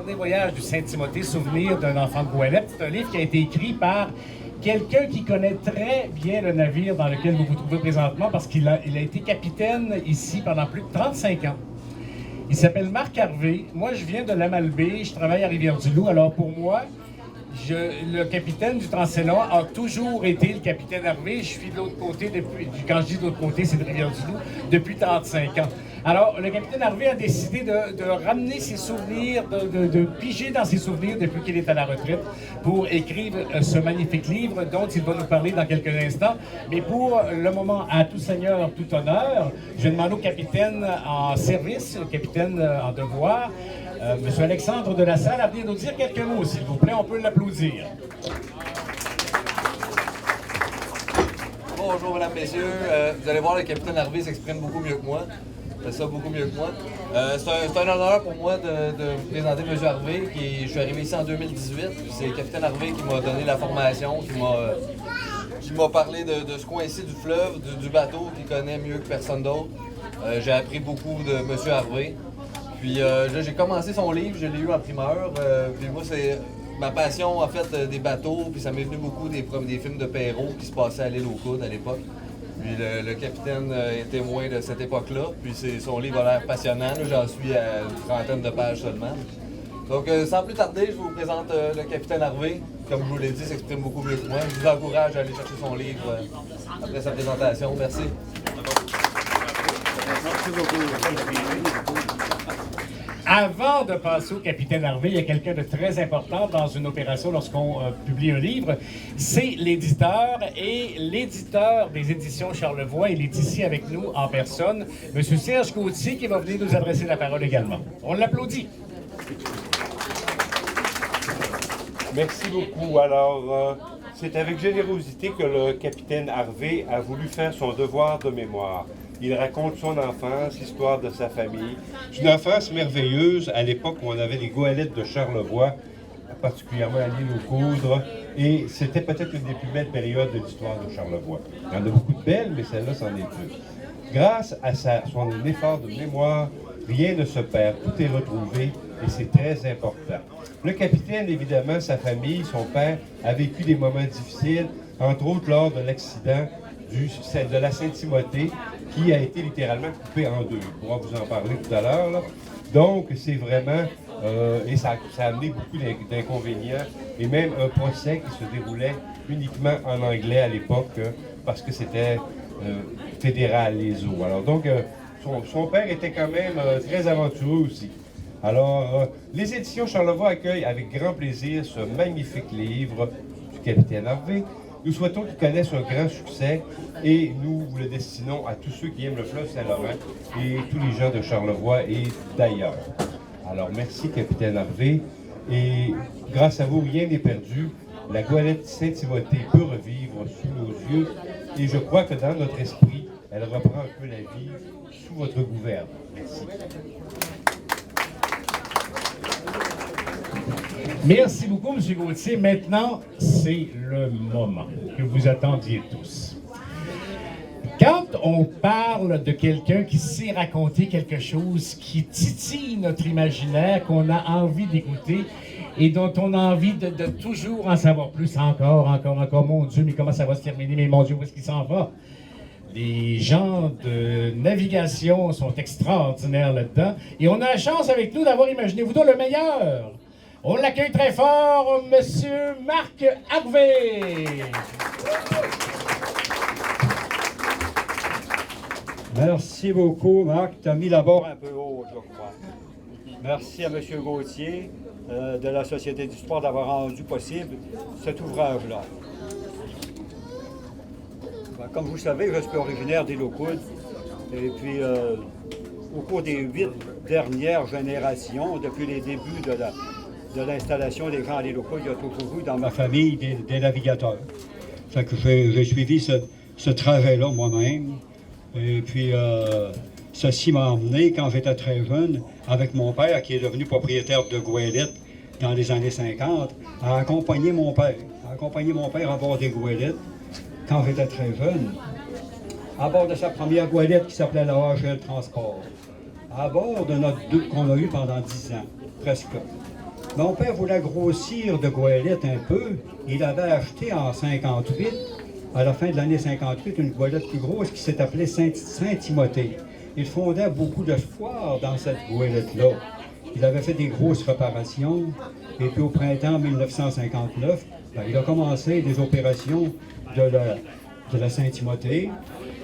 Dernier voyage du Saint-Timothée, souvenir d'un enfant de Goélette. C'est un livre qui a été écrit par quelqu'un qui connaît très bien le navire dans lequel vous vous trouvez présentement parce qu'il a été capitaine ici pendant plus de 35 ans. Il s'appelle Marc Harvey. Moi, je viens de la Malbaie, je travaille à Rivière-du-Loup. Alors pour moi, le capitaine du Transélant a toujours été le capitaine Harvey. Je suis de l'autre côté depuis, quand je dis de l'autre côté, c'est de Rivière-du-Loup, depuis 35 ans. Alors, le capitaine Harvey a décidé de ramener ses souvenirs, de piger dans ses souvenirs depuis qu'il est à la retraite pour écrire ce magnifique livre dont il va nous parler dans quelques instants. Mais pour le moment, à tout seigneur, tout honneur, je vais demander au capitaine en service, au capitaine en devoir, M. Alexandre de la Salle, à venir nous dire quelques mots, s'il vous plaît. On peut l'applaudir. Bonjour, mesdames, messieurs. Vous allez voir, le capitaine Harvey s'exprime beaucoup mieux que moi. C'est ça, beaucoup mieux que moi. C'est un honneur pour moi de vous présenter M. Harvey. Je suis arrivé ici en 2018. C'est le capitaine Harvey qui m'a donné la formation, qui m'a parlé de ce coin-ci du fleuve, du bateau qu'il connaît mieux que personne d'autre. J'ai appris beaucoup de M. Harvey. Puis là, j'ai commencé son livre, je l'ai eu en primeur. Puis moi, c'est ma passion, en fait, des bateaux. Puis ça m'est venu beaucoup des films de Perrault qui se passaient à l'île aux Coudes à l'époque. Puis le capitaine est témoin de cette époque-là. Puis son livre a l'air passionnant. J'en suis à une trentaine de pages seulement. Donc, sans plus tarder, je vous présente le capitaine Harvey. Comme je vous l'ai dit, il s'exprime beaucoup mieux que moi. Je vous encourage à aller chercher son livre après sa présentation. Merci. Merci beaucoup. Avant de passer au capitaine Harvey, il y a quelqu'un de très important dans une opération lorsqu'on publie un livre. C'est l'éditeur et l'éditeur des éditions Charlevoix. Il est ici avec nous en personne. M. Serge Gauthier qui va venir nous adresser la parole également. On l'applaudit. Merci beaucoup. Alors, c'est avec générosité que le capitaine Harvey a voulu faire son devoir de mémoire. Il raconte son enfance, l'histoire de sa famille. C'est une enfance merveilleuse à l'époque où on avait les goélettes de Charlevoix, particulièrement à l'île aux Coudres, et c'était peut-être une des plus belles périodes de l'histoire de Charlevoix. Il y en a beaucoup de belles, mais celle-là, c'en est une. Grâce à son effort de mémoire, rien ne se perd, tout est retrouvé, et c'est très important. Le capitaine, évidemment, sa famille, son père, a vécu des moments difficiles, entre autres lors de l'accident de la Saint-Timothée, qui a été littéralement coupé en deux. On pourra vous en parler tout à l'heure. Donc, c'est vraiment... et ça a amené beaucoup d'inconvénients, et même un procès qui se déroulait uniquement en anglais à l'époque, parce que c'était fédéral, les eaux. Alors, donc, son père était quand même très aventureux aussi. Alors, les éditions Charlevoix accueillent avec grand plaisir ce magnifique livre du capitaine Harvey. Nous souhaitons qu'il connaisse un grand succès et nous le destinons à tous ceux qui aiment le fleuve Saint-Laurent et tous les gens de Charlevoix et d'ailleurs. Alors, merci, capitaine Harvey. Et grâce à vous, rien n'est perdu. La goélette Saint-Timothée peut revivre sous nos yeux et je crois que dans notre esprit, elle reprend un peu la vie sous votre gouverne. Merci. Merci beaucoup, M. Gauthier. Maintenant, c'est le moment que vous attendiez tous. Quand on parle de quelqu'un qui sait raconter quelque chose qui titille notre imaginaire, qu'on a envie d'écouter et dont on a envie de toujours en savoir plus, encore, mon Dieu, mais comment ça va se terminer, mais mon Dieu, où est-ce qu'il s'en va? Les gens de navigation sont extraordinaires là-dedans. Et on a la chance avec nous d'avoir, imaginez-vous donc, le meilleur. On l'accueille très fort, Monsieur Marc Harvey. Merci beaucoup, Marc. Tu as mis la barre un peu haut, je crois. Merci à M. Gauthier de la Société d'Histoire d'avoir rendu possible cet ouvrage-là. Comme vous le savez, je suis originaire d'Île aux Coudes. Et puis, au cours des 8 dernières générations, depuis les débuts de l'installation des gens à l'île aux Coudes, il y a toujours eu dans ma famille des navigateurs. Fait que j'ai suivi ce trajet-là moi-même. Et puis, ceci m'a emmené, quand j'étais très jeune, avec mon père, qui est devenu propriétaire de goélettes dans les années 50, à accompagner mon père. À bord des goélettes, quand j'étais très jeune, à bord de sa première goélette qui s'appelait la AGL Transport. À bord de notre deux qu'on a eu pendant 10 ans, presque. Mon père voulait grossir de goélette un peu. Il avait acheté en 58, à la fin de l'année 58, une goélette plus grosse qui s'est appelée Saint-Timothée. Il fondait beaucoup d'espoir dans cette goélette-là. Il avait fait des grosses réparations. Et puis au printemps 1959, il a commencé des opérations de la Saint-Timothée.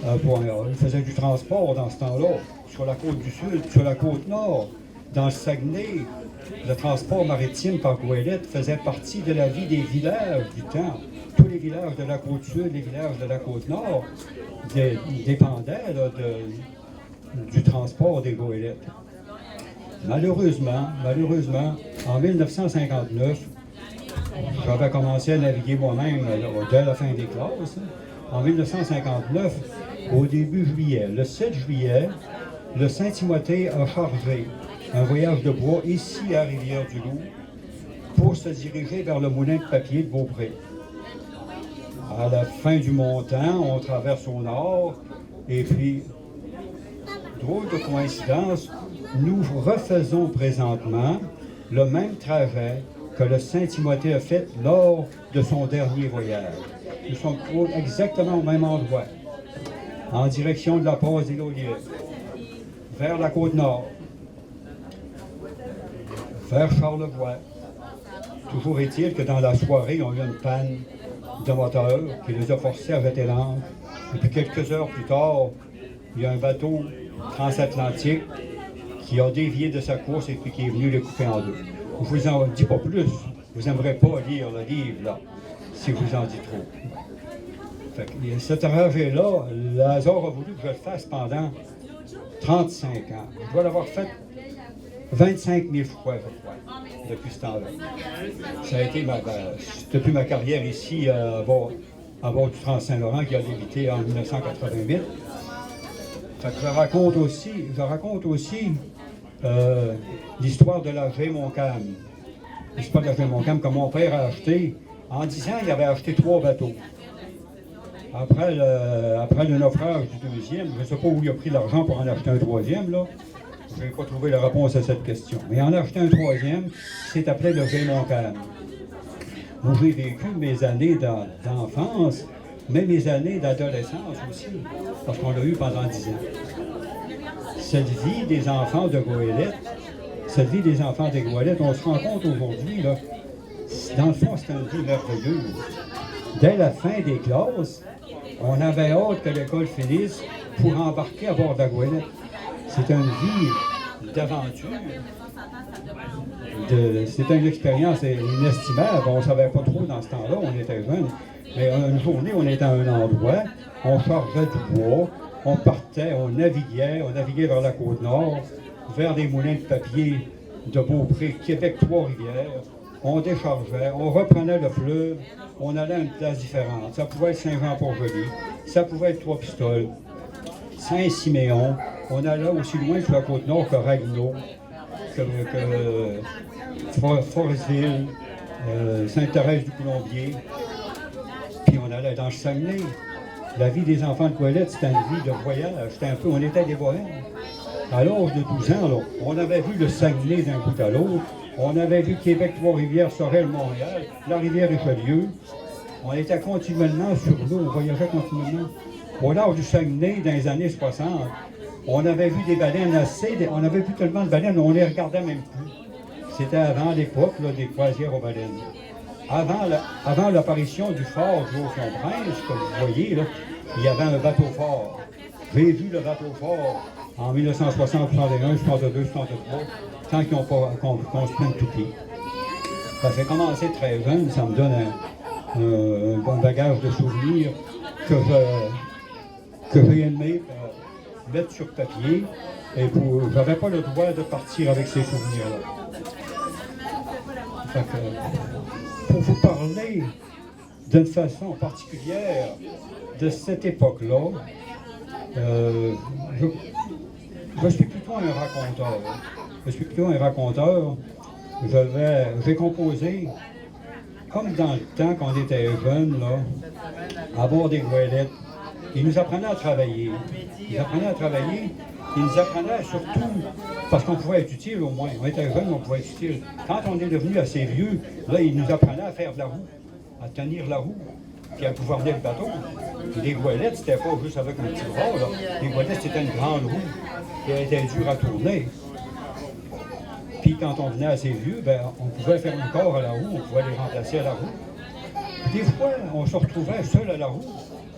Il faisait du transport dans ce temps-là, sur la côte du Sud, sur la côte Nord, dans le Saguenay. Le transport maritime par goélette faisait partie de la vie des villages du temps. Tous les villages de la côte Sud, les villages de la côte Nord dépendaient là, du transport des goélettes. Malheureusement, en 1959, j'avais commencé à naviguer moi-même dès la fin des classes. En 1959, au début juillet, le 7 juillet, le Saint-Timothée a chargé un voyage de bois ici à Rivière-du-Loup pour se diriger vers le moulin de papier de Beaupré. À la fin du montant, on traverse au nord et puis, drôle de coïncidence, nous refaisons présentement le même trajet que le Saint-Timothée a fait lors de son dernier voyage. Nous sommes exactement au même endroit, en direction de la Passe des Lauliers, vers la Côte-Nord, vers Charlevoix. Toujours est-il que dans la soirée, on a eu une panne de moteur qui les a forcés à jeter l'ancre. Et puis quelques heures plus tard, il y a un bateau transatlantique qui a dévié de sa course et puis qui est venu le couper en deux. Je vous en dis pas plus. Vous n'aimerez pas lire le livre, là, si je vous en dis trop. Fait que, ce trajet-là, le hasard a voulu que je le fasse pendant 35 ans. Je dois l'avoir fait 25 000 fois, je crois, depuis ce temps-là. Ça a été depuis ma carrière ici à bord du Trans-Saint-Laurent qui a débuté en 1988. Fait que je raconte aussi l'histoire de la G-Montcalm. L'histoire de la G-Montcalm que mon père a acheté. En 10 ans, il avait acheté 3 bateaux. Après le naufrage du deuxième, je ne sais pas où il a pris l'argent pour en acheter un troisième, là. Je n'ai pas trouvé la réponse à cette question. Mais il en a acheté un troisième, c'est appelé le G-Montcalm. Moi, j'ai vécu mes années d'enfance, mais mes années d'adolescence aussi, parce qu'on l'a eu pendant 10 ans. Cette vie des enfants de goélette, on se rend compte aujourd'hui, là, dans le fond, c'est une vie merveilleuse. Dès la fin des classes, on avait hâte que l'école finisse pour embarquer à bord de la goélette. C'est une vie d'aventure. C'était une expérience inestimable. On ne savait pas trop dans ce temps-là, on était jeunes. Mais une journée, on était à un endroit, on chargeait du bois, on partait, on naviguait vers la Côte-Nord, vers des moulins de papier de Beaupré, Québec, Trois-Rivières. On déchargeait, on reprenait le fleuve, on allait à une place différente. Ça pouvait être Saint-Jean-Port-Joli, ça pouvait être Trois-Pistoles, Saint-Siméon. On allait aussi loin sur la Côte-Nord que Ragno, que Forestville, Sainte-Thérèse-du-Colombier. Puis on allait dans le Saguenay. La vie des enfants de goélette, c'était une vie de voyage. On était des bohèmes. À l'âge de 12 ans, là, on avait vu le Saguenay d'un bout à l'autre. On avait vu Québec, Trois-Rivières, Sorel, Montréal, la rivière Richelieu. On était continuellement sur l'eau, on voyageait continuellement. Au large du Saguenay, dans les années 60, on avait vu des baleines on avait vu tellement de baleines, on ne les regardait même plus. C'était avant l'époque des croisières aux baleines. Avant l'apparition du fort Joson-Prince, comme vous voyez, là, il y avait un bateau fort. J'ai vu le bateau fort en 1960, 61, 62, 63, tant qu'ils n'ont pas construit un tout petit. J'ai commencé très jeune, ça me donne un bon bagage de souvenirs que j'ai aimé mettre sur papier. Et je n'avais pas le droit de partir avec ces souvenirs-là. Pour vous parler d'une façon particulière de cette époque-là, je suis plutôt un raconteur. J'ai composé, comme dans le temps qu'on était jeunes, là, à bord des goélettes. Ils nous apprenaient à travailler. Ils nous apprenaient surtout Parce qu'on pouvait être utile au moins. On était jeunes, on pouvait être utile. Quand on est devenu assez vieux, là, ils nous apprenaient à faire de la roue, à tenir la roue, puis à gouverner le bateau. Puis les goélettes, c'était pas juste avec un petit bras, là. Les goélettes, c'était une grande roue qui était dure à tourner. Puis quand on venait assez vieux, ben, on pouvait faire un corps à la roue, on pouvait les remplacer à la roue. Puis des fois, on se retrouvait seul à la roue,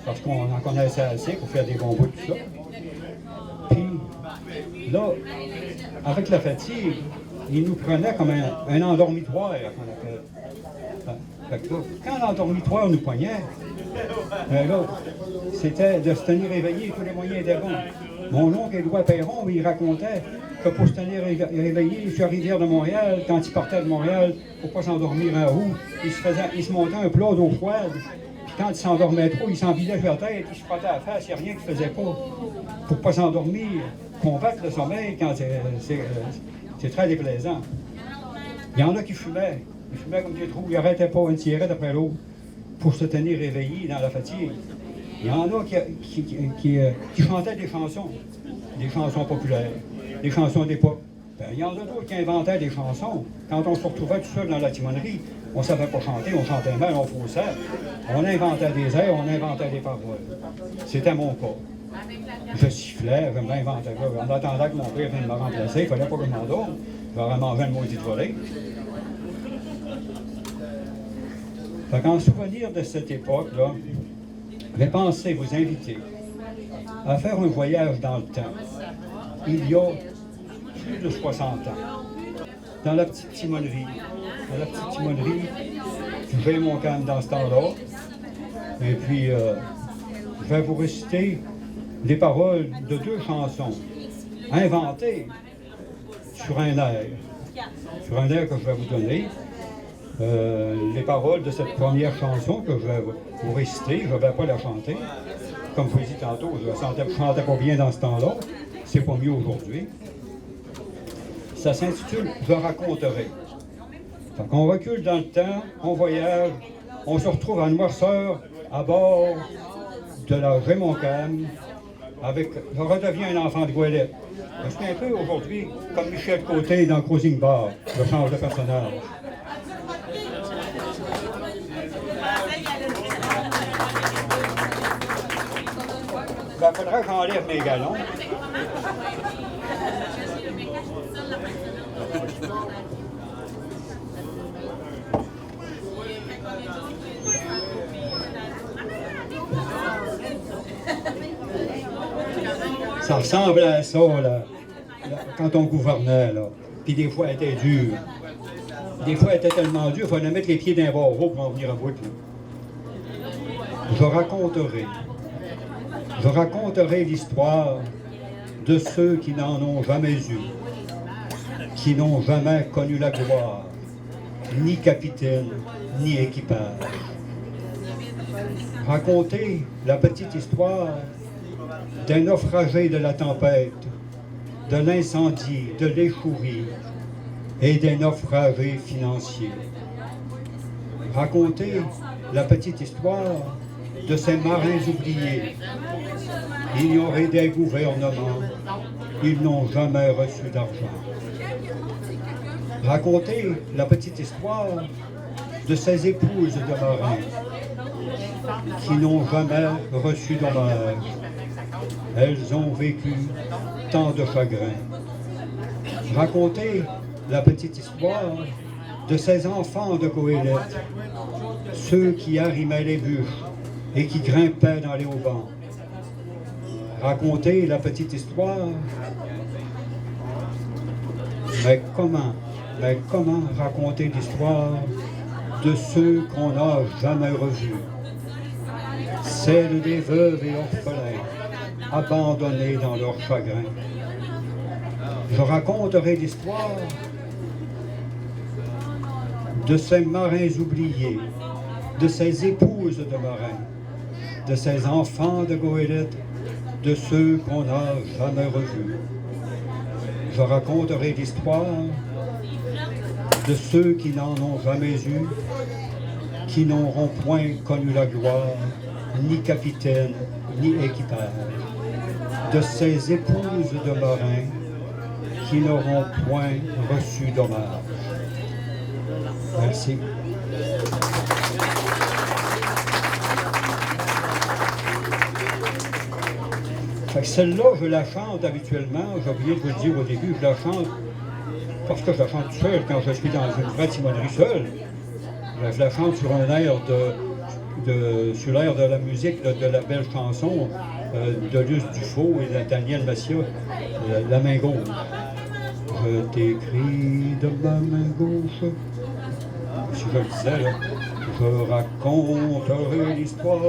parce qu'on en connaissait assez pour faire des bons bouts, tout ça. Puis là, avec la fatigue, il nous prenait comme un endormitoire, qu'on appelle. Fait que là, quand l'endormitoire nous poignait, ben là, c'était de se tenir éveillé, tous les moyens étaient bons. Mon oncle Édouard Perron, il racontait que pour se tenir éveillé sur la rivière de Montréal, quand il partait de Montréal, pour ne pas s'endormir en roue, il se montait un plat d'eau froide, puis quand il s'endormait trop, il s'envidait sur la tête, il se frottait à la face, il n'y a rien qu'il ne faisait pas pour ne pas s'endormir. Combattre le sommeil quand c'est très déplaisant. Il y en a qui fumaient. Ils fumaient comme des trous, ils n'arrêtaient pas une cigarette après l'autre pour se tenir éveillé dans la fatigue. Il y en a qui chantaient des chansons populaires, des chansons d'époque. Ben, il y en a d'autres qui inventaient des chansons. Quand on se retrouvait tout seul dans la timonerie, on ne savait pas chanter, on chantait mal, on faussait. On inventait des airs, on inventait des paroles. C'était mon cas. Je sifflais, je m'inventais. En attendant que mon père vienne me remplacer, il ne fallait pas que je m'endorme. J'aurais mangé une maudite volée. Fait qu'en souvenir de cette époque-là, j'ai pensé vous inviter à faire un voyage dans le temps, il y a plus de 60 ans, dans la petite timonerie. Dans la petite timonerie, j'ai mon calme dans ce temps-là, et puis je vais vous réciter les paroles de 2 chansons inventées sur un air que je vais vous donner. Les paroles de cette première chanson que je vais vous réciter, je ne vais pas la chanter. Comme je vous ai dit tantôt, je ne chantais pas bien dans ce temps-là. C'est pas mieux aujourd'hui. Ça s'intitule « Je raconterai ». Fait qu'on recule dans le temps, on voyage, on se retrouve en noirceur à bord de la Gémoncam, je redeviens un enfant de goélette. Je suis un peu aujourd'hui comme Michel Côté dans Cruising Bar, je change de personnage. Il faudrait que j'enlève mes galons. Ça ressemble à ça, là, quand on gouvernait, là. Puis des fois, elle était dure. Des fois, elle était tellement dure, il fallait mettre les pieds d'un barreau pour en venir à bout. Je raconterai l'histoire de ceux qui n'en ont jamais eu, qui n'ont jamais connu la gloire, ni capitaine, ni équipage. Raconter la petite histoire d'un naufragé de la tempête, de l'incendie, de l'échouerie et des naufragés financiers. Raconter la petite histoire de ces marins oubliés, ignorés des gouvernements, ils n'ont jamais reçu d'argent. Raconter la petite histoire de ces épouses de marins qui n'ont jamais reçu d'hommage. Elles ont vécu tant de chagrins. Raconter la petite histoire de ces enfants de goélettes, ceux qui arrimaient les bûches et qui grimpaient dans les haubans. Raconter la petite histoire, mais comment raconter l'histoire de ceux qu'on n'a jamais revus, celle des veuves et orphelins, abandonnés dans leur chagrin. Je raconterai l'histoire de ces marins oubliés, de ces épouses de marins, de ces enfants de goélettes, de ceux qu'on n'a jamais revus. Je raconterai l'histoire de ceux qui n'en ont jamais eu, qui n'auront point connu la gloire, ni capitaine, ni équipage, de ces épouses de marins qui n'auront point reçu d'hommage. Merci. Fait que celle-là, je la chante habituellement. J'ai oublié de vous le dire au début, je la chante parce que je la chante tout seul quand je suis dans une vraie timonerie seule. Je la chante sur un air sur l'air de la musique de la belle chanson de Luce Dufault et de Daniel Massia, La main gauche. Je t'écris de ma main gauche. Si je le disais, là, je raconterai l'histoire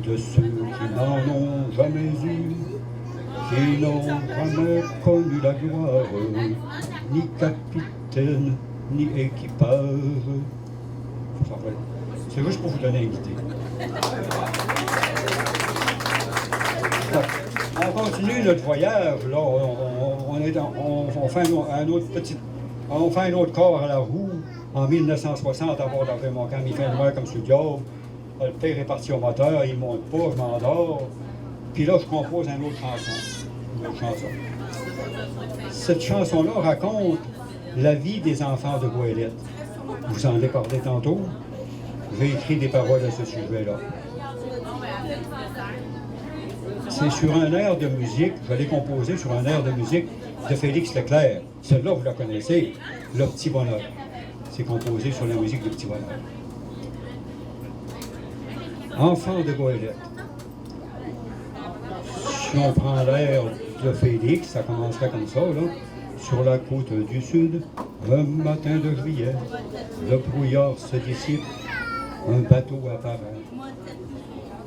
de ceux qui n'en ont jamais eu, qui n'ont jamais connu la gloire, ni capitaine, ni équipage. C'est juste pour vous donner une idée. On continue notre voyage, là. On fait un autre corps à la roue. En 1960, à bord d'Hervé Montcalm, il fait le noir comme sur le diable. Le père est parti au moteur, il ne monte pas, je m'endors. Puis là, je compose une autre chanson. Cette chanson-là raconte la vie des enfants de Goélette. Vous en avez parlé tantôt. J'ai écrit des paroles à ce sujet-là. C'est sur un air de musique, je l'ai composé sur un air de musique de Félix Leclerc. Celle-là, vous la connaissez, Le Petit Bonheur. C'est composé sur la musique de Petit Bonheur. Enfant de Goélette. Si on prend l'air de Félix, ça commencerait comme ça, là. Sur la côte du sud, un matin de juillet, le brouillard se dissipe, un bateau apparaît.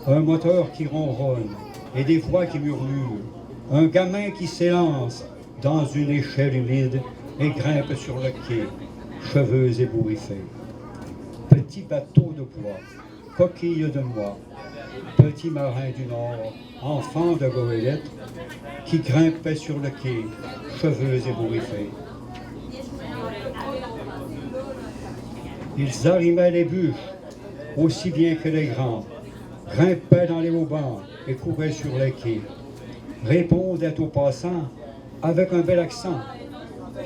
Un moteur qui ronronne et des voix qui murmurent. Un gamin qui s'élance dans une échelle humide et grimpe sur le quai, cheveux ébouriffés. Petit bateau de bois, coquille de noix, petit marin du Nord, enfant de Goélette, qui grimpait sur le quai, cheveux ébouriffés. Ils arrimaient les bûches, aussi bien que les grands, grimpaient dans les haubans et couraient sur les quais, répondaient aux passants avec un bel accent,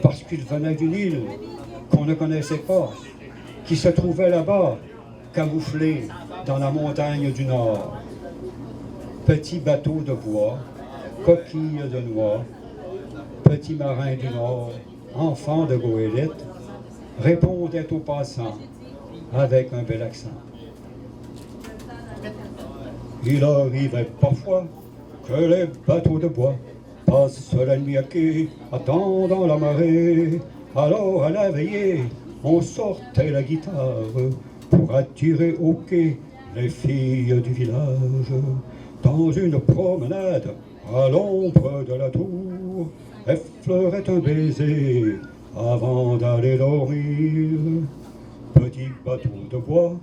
parce qu'ils venaient d'une île qu'on ne connaissait pas, qui se trouvait là-bas, camouflée dans la montagne du Nord. Petit bateau de bois, coquille de noix, petit marin du Nord, enfant de Goélette, répondait aux passants avec un bel accent. Il arrivait parfois que les bateaux de bois passent la nuit à quai, attendant la marée. Alors à la veillée, on sortait la guitare pour attirer au quai les filles du village. Dans une promenade, à l'ombre de la tour, effleurait un baiser avant d'aller dormir. Petit bateau de bois,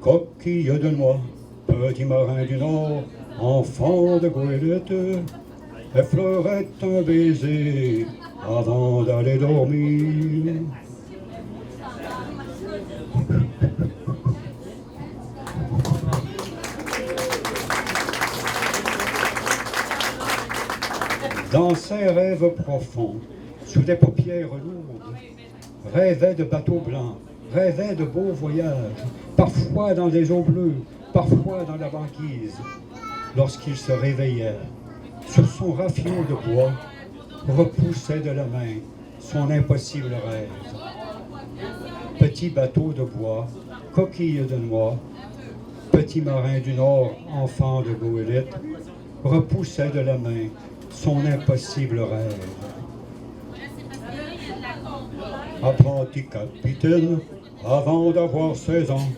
coquille de noix, petit marin du Nord, enfant de Goélette, effleurait un baiser avant d'aller dormir. Dans ses rêves profonds, sous des paupières lourdes, rêvait de bateaux blancs, rêvait de beaux voyages, parfois dans des eaux bleues, parfois dans la banquise. Lorsqu'il se réveillait, sur son rafiot de bois, repoussait de la main son impossible rêve. Petit bateau de bois, coquille de noix, petit marin du Nord, enfant de Goélette, repoussait de la main son impossible rêve. Apprenti capitaine, avant d'avoir 16 ans,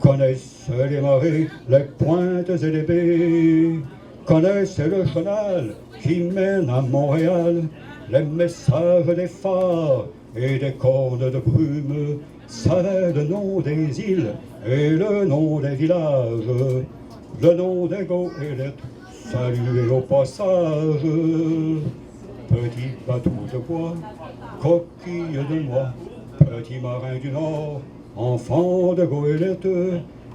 connaissait les marées, les pointes et les baies, connaissait le chenal qui mène à Montréal, les messages des phares et des cornes de brume, savait le nom des îles et le nom des villages, le nom des Goélettes, salué au passage. Petit bateau de bois, coquille de noix, petit marin du Nord, enfant de Goélette,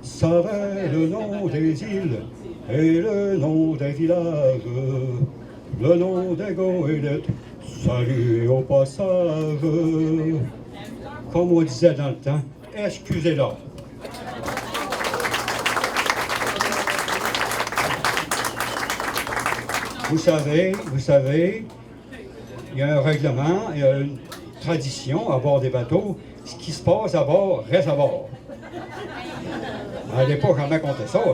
savait le nom des îles et le nom des villages, le nom des Goélettes, Salut au passage, comme on disait dans le temps, excusez-la. Vous savez, il y a un règlement, il y a une tradition à bord des bateaux. Ce qui se passe à bord, reste à bord. N'allez pas jamais compter ça, là.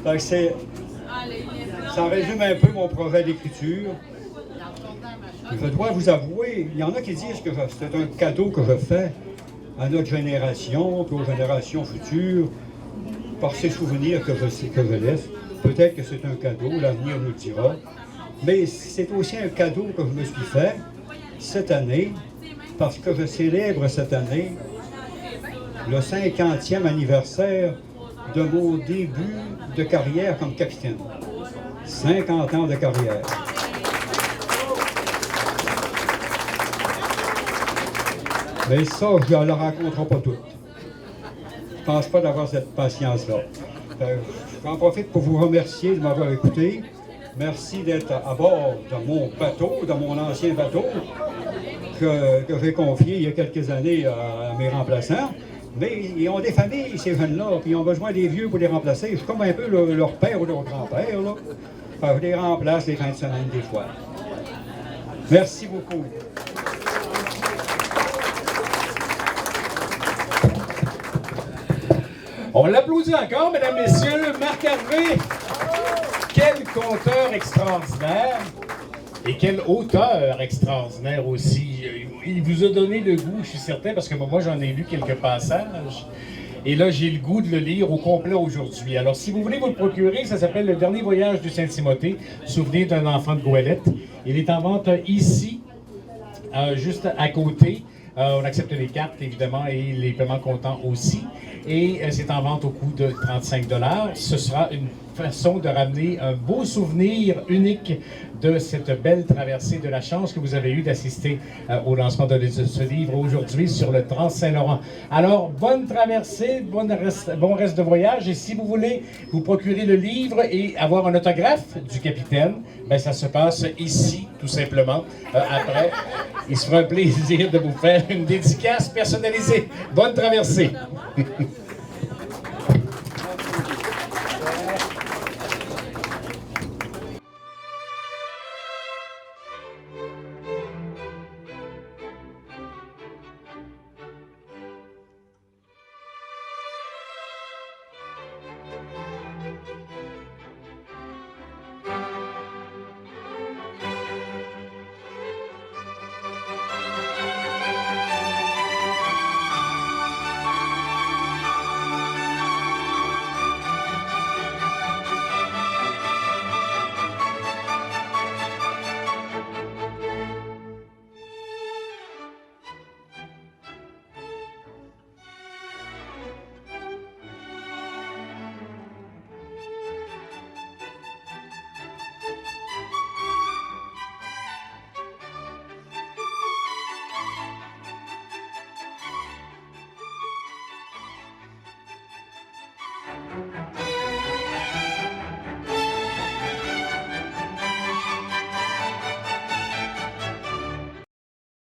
Fait que ça résume un peu mon projet d'écriture. Je dois vous avouer, il y en a qui disent que c'est un cadeau que je fais à notre génération, puis aux générations futures, par ces souvenirs que je laisse. Peut-être que c'est un cadeau, l'avenir nous le dira. Mais c'est aussi un cadeau que je me suis fait cette année, parce que je célèbre cette année le 50e anniversaire de mon début de carrière comme capitaine. 50 ans de carrière. Mais ça, je ne la raconterai pas toute. Je ne pense pas d'avoir cette patience-là. J'en profite pour vous remercier de m'avoir écouté. Merci d'être à bord de mon bateau, de mon ancien bateau, que j'ai confié il y a quelques années à mes remplaçants. Mais ils ont des familles, ces jeunes-là, puis ils ont besoin des vieux pour les remplacer. Je suis comme un peu leur père ou leur grand-père, là. Enfin, je les remplace les fins de semaine, des fois. Merci beaucoup. On l'applaudit encore, mesdames, messieurs. Marc Harvey, quel conteur extraordinaire et quel auteur extraordinaire aussi. Il vous a donné le goût, je suis certain, parce que moi, j'en ai lu quelques passages. Et là, j'ai le goût de le lire au complet aujourd'hui. Alors, si vous voulez vous le procurer, ça s'appelle « Le dernier voyage du Saint-Timothée, souvenir d'un enfant de goélette ». Il est en vente ici, juste à côté. On accepte les cartes, évidemment, et les paiements comptants aussi. Et c'est en vente au coût de 35 $. Ce sera une façon de ramener un beau souvenir unique de cette belle traversée, de la chance que vous avez eue d'assister au lancement de ce livre aujourd'hui sur le Trans-Saint-Laurent. Alors, bonne traversée, bon reste de voyage. Et si vous voulez vous procurer le livre et avoir un autographe du capitaine, ben ça se passe ici, tout simplement. Après, il se fera un plaisir de vous faire une dédicace personnalisée. Bonne traversée!